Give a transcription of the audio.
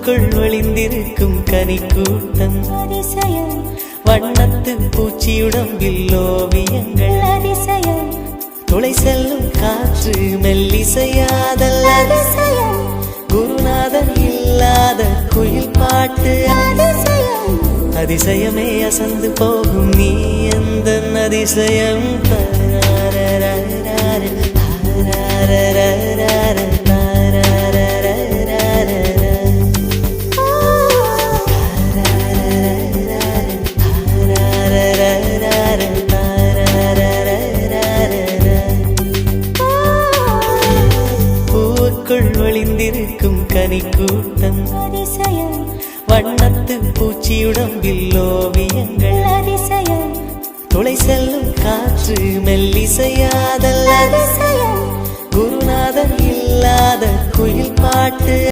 பூவுக்குள் ஒளிந்திருக்கும் கனிக்கூட்டம் அதிசயம் வண்ணத்து பூச்சியுடம்பில் ஓவியங்கள் அதிசயம் துளை செல்லும் காற்று மெல்லிசையாதல் அதிசயம் குருநாதன் இல்லாத குயில் பாட்டு அதிசயம் அதிசயமே அசந்து போகும் நீ எந்த அதிசயம் பூவுக்குள் ஒளிந்திருக்கும் கனிக்கூட்டம் அதிசயம் வண்ணத்து பூச்சியுடம்பில் ஓவியங்கள் அதிசயம் துளை செல்லும் காற்று மெல்லிசையாதல் அதிசயம் குருநாதன் இல்லாத குயில் பாட்டு